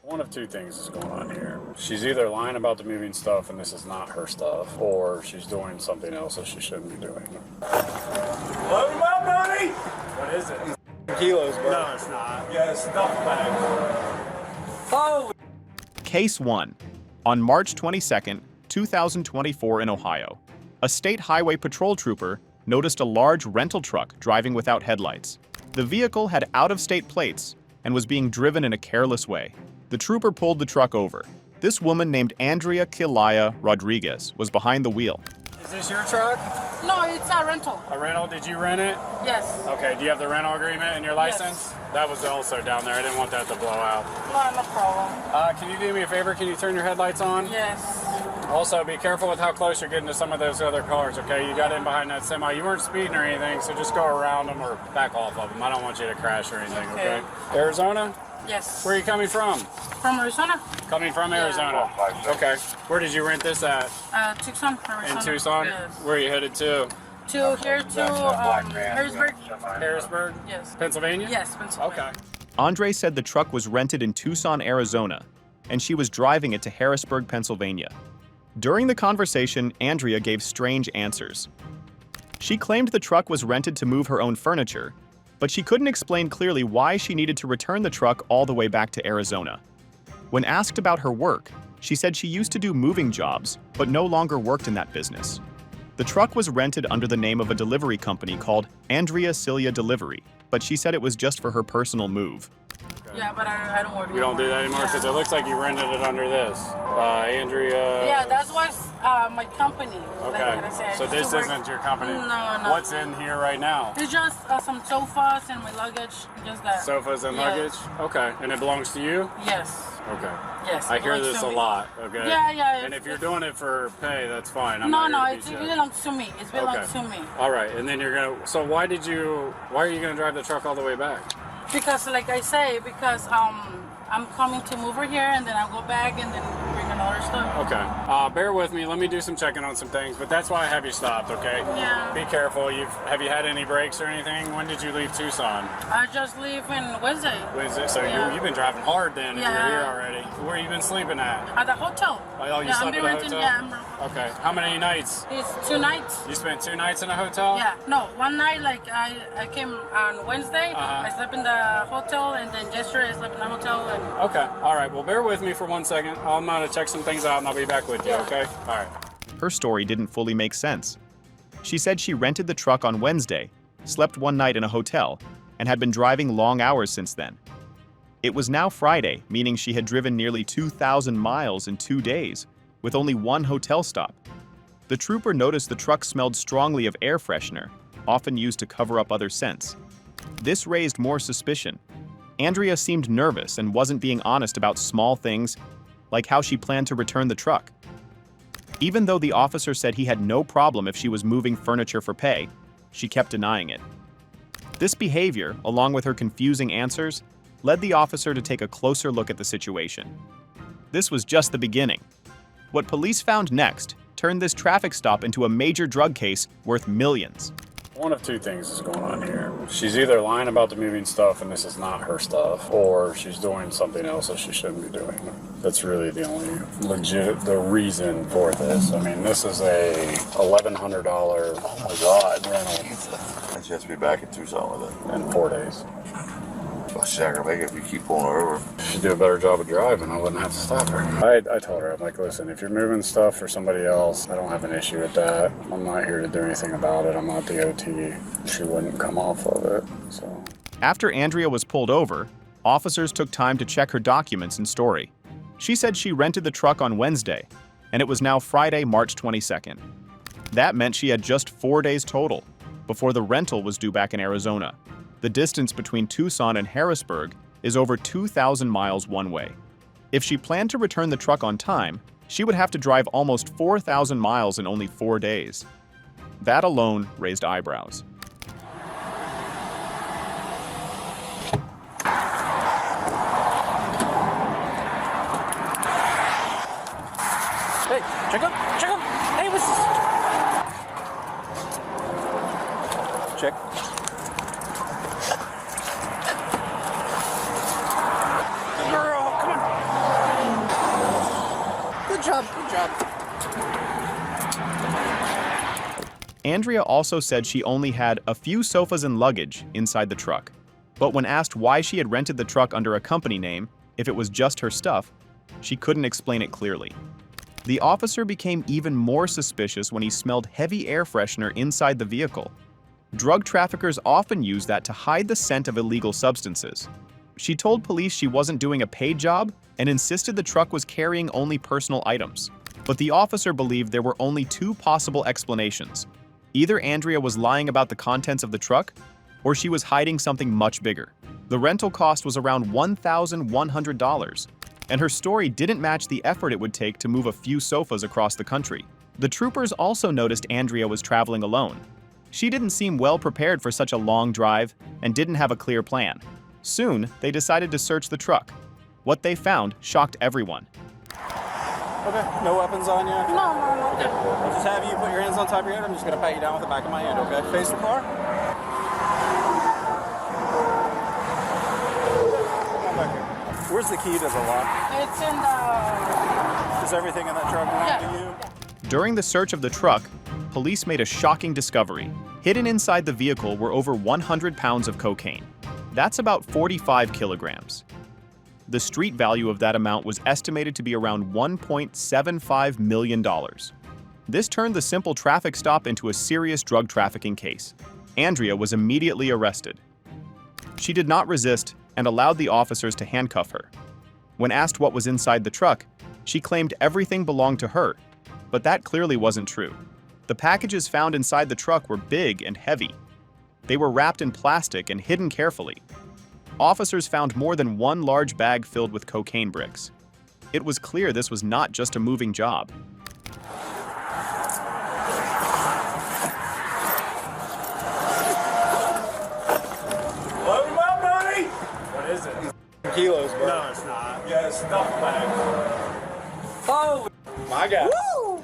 One of two things is going on here. She's either lying about the moving stuff and this is not her stuff, or she's doing something else that she shouldn't be doing. Load him up, buddy! What is it? Kilos, bro. No, it's not. Yeah, it's duffel bags. Oh! Case 1. On March 22, 2024 in Ohio, a state highway patrol trooper noticed a large rental truck driving without headlights. The vehicle had out-of-state plates and was being driven in a careless way. The trooper pulled the truck over. This woman named Andrea Kilaya Rodriguez was behind the wheel. Is this your truck? No, it's a rental. A rental? Did you rent it? Yes. Okay, do you have the rental agreement and your license? Yes. That was also down there. I didn't want that to blow out. No problem. Can you do me a favor? Can you turn your headlights on? Yes. Also, be careful with how close you're getting to some of those other cars, okay? You got in behind that semi. You weren't speeding or anything, so just go around them or back off of them. I don't want you to crash or anything, okay? Arizona? Yes. Where are you coming from? From Arizona? Coming from Arizona. Okay. Where did you rent this at? Tucson, Arizona. In Tucson? Yes. Where are you headed to? To Harrisburg. Harrisburg? Yes. Pennsylvania? Yes, Pennsylvania. Okay. Andre said the truck was rented in Tucson, Arizona, and she was driving it to Harrisburg, Pennsylvania. During the conversation, Andrea gave strange answers. She claimed the truck was rented to move her own furniture, but she couldn't explain clearly why she needed to return the truck all the way back to Arizona. When asked about her work, she said she used to do moving jobs, but no longer worked in that business. The truck was rented under the name of a delivery company called Andrea Cilia Delivery, but she said it was just for her personal move. Yeah, but I don't work. You don't do that anymore because it looks like you rented it under this. Andrea. Yeah, that's what's my company. Okay. Like I said. So this isn't your company? No. What's in here right now? It's just some sofas and my luggage. Just that. Sofas and luggage? Okay. And it belongs to you? Yes. Okay. Yes. I hear belongs this to a me. lot, okay? Yeah. And if you're doing it for pay, that's fine. I'm No, not it here to beat you up. belongs to me. It belongs to me. All right. And then you're going to, so why are you going to drive the truck all the way back? Because, like I say, I'm coming to move her here, and then I'll go back and then bring another stuff. Okay. Bear with me. Let me do some checking on some things, but that's why I have you stopped, okay? Yeah. Be careful. Have you had any breaks or anything? When did you leave Tucson? I just leave on Wednesday. Wednesday. So Yeah. you've been driving hard then if you're Yeah. here already. Where you been sleeping at? At the hotel. Oh, you yeah, slept I'm at be a renting. hotel? Yeah, Okay. How many nights? it's 2 nights. You spent 2 nights in a hotel? Yeah, no, one night, like I came on Wednesday, I slept in the hotel, and then yesterday I slept in the hotel. And Okay. All right. Well, bear with me for 1 second. I'm going to check some things out and I'll be back with you, okay? All right. Her story didn't fully make sense. She said she rented the truck on Wednesday, slept one night in a hotel, and had been driving long hours since then. It was now Friday, meaning she had driven nearly 2,000 miles in 2 days, with only one hotel stop. The trooper noticed the truck smelled strongly of air freshener, often used to cover up other scents. This raised more suspicion. Andrea seemed nervous and wasn't being honest about small things, like how she planned to return the truck. Even though the officer said he had no problem if she was moving furniture for pay, she kept denying it. This behavior, along with her confusing answers, led the officer to take a closer look at the situation. This was just the beginning. What police found next turned this traffic stop into a major drug case worth millions. One of two things is going on here. She's either lying about the moving stuff and this is not her stuff, or she's doing something else that she shouldn't be doing. That's really the only the reason for this. I mean, this is a $1,100 rental And she has to be back in Tucson with it. in 4 days. Well, she's not gonna make it if you keep pulling her over. She'd do a better job of driving. I wouldn't have to stop her. I told her, I'm like, listen, if you're moving stuff for somebody else, I don't have an issue with that. I'm not here to do anything about it. I'm not the OT. She wouldn't come off of it, so. After Andrea was pulled over, officers took time to check her documents and story. She said she rented the truck on Wednesday, and it was now Friday, March 22nd. That meant she had just 4 days total before the rental was due back in Arizona. The distance between Tucson and Harrisburg is over 2,000 miles one way. If she planned to return the truck on time, she would have to drive almost 4,000 miles in only 4 days. That alone raised eyebrows. Hey, check up. Hey, what's this? Check. Girl, come on. Good job. Good job. Andrea also said she only had a few sofas and luggage inside the truck. But when asked why she had rented the truck under a company name, if it was just her stuff, she couldn't explain it clearly. The officer became even more suspicious when he smelled heavy air freshener inside the vehicle. Drug traffickers often use that to hide the scent of illegal substances. She told police she wasn't doing a paid job and insisted the truck was carrying only personal items. But the officer believed there were only two possible explanations. Either Andrea was lying about the contents of the truck, or she was hiding something much bigger. The rental cost was around $1,100, and her story didn't match the effort it would take to move a few sofas across the country. The troopers also noticed Andrea was traveling alone. She didn't seem well prepared for such a long drive and didn't have a clear plan. Soon, they decided to search the truck. What they found shocked everyone. Okay, no weapons on you? No, no, Okay, I'll just have you put your hands on top of your head. I'm just going to pat you down with the back of my hand, okay? Face the car. Come back here. Where's the key to the lock? It's in the... Is everything in that truck belong Yeah. to you? During the search of the truck, police made a shocking discovery. Hidden inside the vehicle were over 100 pounds of cocaine. That's about 45 kilograms. The street value of that amount was estimated to be around $1.75 million. This turned the simple traffic stop into a serious drug trafficking case. Andrea was immediately arrested. She did not resist and allowed the officers to handcuff her. When asked what was inside the truck, she claimed everything belonged to her, but that clearly wasn't true. The packages found inside the truck were big and heavy. They were wrapped in plastic and hidden carefully. Officers found more than one large bag filled with cocaine bricks. It was clear this was not just a moving job. Load him up, buddy! What is it? Kilos, bro. No, it's not. Yeah, it's stuff bags. Holy my God. Woo!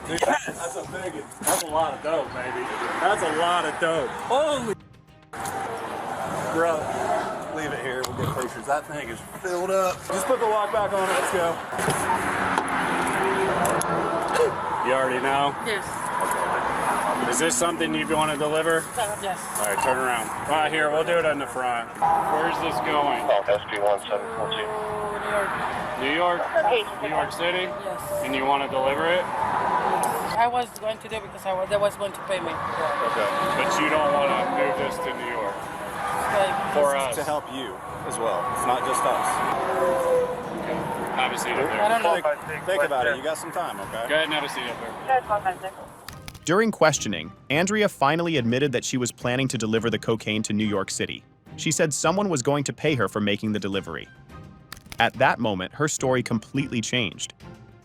Dude, Yes! that's a big one. That's a lot of dope, baby. That's a lot of dope. Holy bro. Leave it here. We'll get pictures. That thing is filled up. Just put the lock back on. Let's go. You already know? Yes. Is this something you want to deliver? Yes. All right, turn around. All right, here, we'll do it in the front. Where's this going? SP1742. New York? New York City? Yes. And you want to deliver it? I was going to do it because they was going to pay me. Okay. But you don't want to move this to New York Like, for us? To help you as well. It's not just us. Okay. Have a seat up there. I don't know. Think about it. You got some time, okay? Go ahead and have a seat up there. During questioning, Andrea finally admitted that she was planning to deliver the cocaine to New York City. She said someone was going to pay her for making the delivery. At that moment, her story completely changed.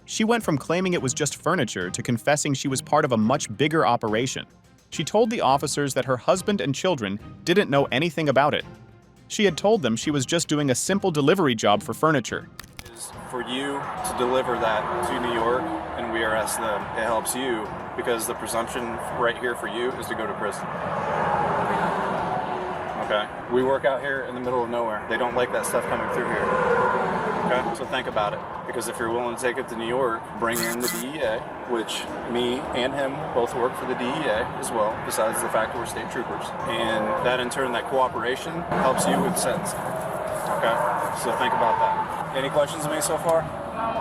She went from claiming it was just furniture to confessing she was part of a much bigger operation. She told the officers that her husband and children didn't know anything about it. She had told them she was just doing a simple delivery job for furniture. Is for you to deliver that to New York and we arrest them. It helps you because the presumption right here for you is to go to prison. Okay? We work out here in the middle of nowhere. They don't like that stuff coming through here. Okay? So think about it. Because if you're willing to take it to New York, bring in the DEA, which me and him both work for the DEA as well, besides the fact that we're state troopers. And that in turn, that cooperation helps you with sentencing. Okay? So think about that. Any questions of me so far? I'm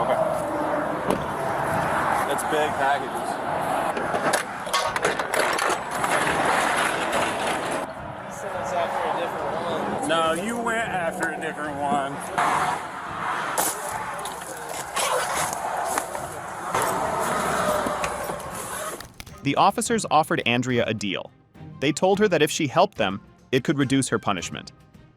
okay. Okay. It's big packages. No, you went after a different one. The officers offered Andrea a deal. They told her that if she helped them, it could reduce her punishment.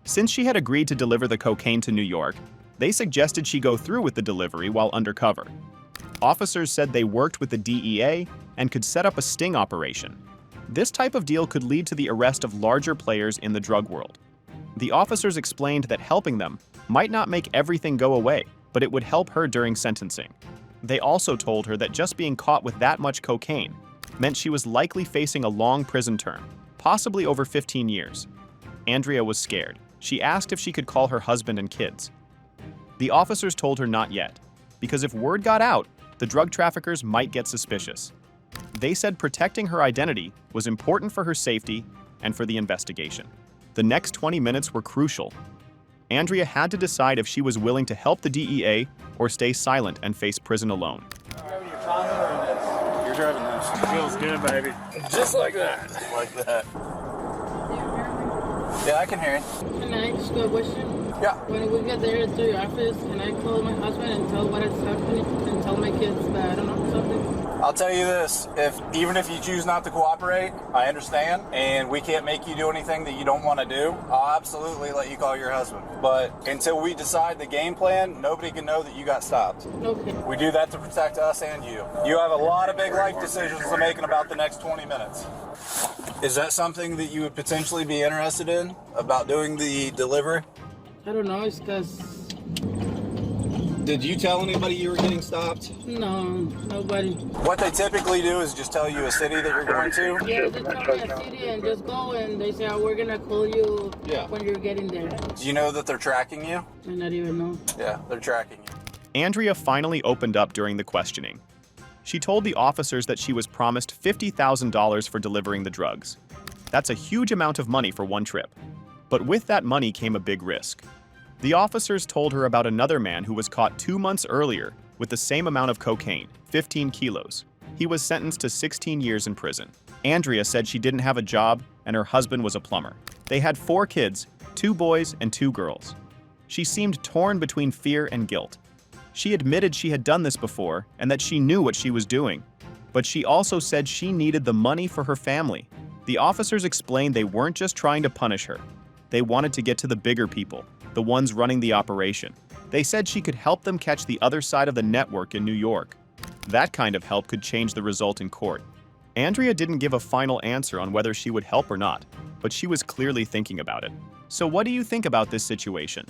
Since she had agreed to deliver the cocaine to New York, they suggested she go through with the delivery while undercover. Officers said they worked with the DEA and could set up a sting operation. This type of deal could lead to the arrest of larger players in the drug world. The officers explained that helping them might not make everything go away, but it would help her during sentencing. They also told her that just being caught with that much cocaine meant she was likely facing a long prison term, possibly over 15 years. Andrea was scared. She asked if she could call her husband and kids. The officers told her not yet. because if word got out, the drug traffickers might get suspicious. They said protecting her identity was important for her safety and for the investigation. The next 20 minutes were crucial. Andrea had to decide if she was willing to help the DEA or stay silent and face prison alone. You're driving this. Feels good, baby. Just like that. Like that. Yeah, I can hear you. Can I ask you a question? Yeah. When we get there to your office, can I call my husband and tell what is happening and tell my kids that I don't know something? I'll tell you this, even if you choose not to cooperate, I understand, and we can't make you do anything that you don't want to do, I'll absolutely let you call your husband. But until we decide the game plan, nobody can know that you got stopped. Okay. We do that to protect us and you. You have a lot of big life decisions to make in about the next 20 minutes. Is that something that you would potentially be interested in, about doing the delivery? I don't know, it's because, Did you tell anybody you were getting stopped? no, nobody. What they typically do is just tell you a city that you're going to. Yeah, they tell me a city and just go and they say, oh, we're going to call you when you're getting there. Do you know that they're tracking you? I not even know. Yeah, they're tracking you. Andrea finally opened up during the questioning. She told the officers that she was promised $50,000 for delivering the drugs. That's a huge amount of money for one trip. But with that money came a big risk. The officers told her about another man who was caught 2 months earlier with the same amount of cocaine, 15 kilos. He was sentenced to 16 years in prison. Andrea said she didn't have a job and her husband was a plumber. They had 4 kids, 2 boys and 2 girls. She seemed torn between fear and guilt. She admitted she had done this before and that she knew what she was doing. But she also said she needed the money for her family. The officers explained they weren't just trying to punish her. They wanted to get to the bigger people, the ones running the operation. They said she could help them catch the other side of the network in New York. That kind of help could change the result in court. Andrea didn't give a final answer on whether she would help or not, but she was clearly thinking about it. So what do you think about this situation?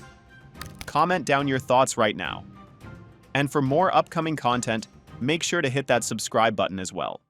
Comment down your thoughts right now. And for more upcoming content, make sure to hit that subscribe button as well.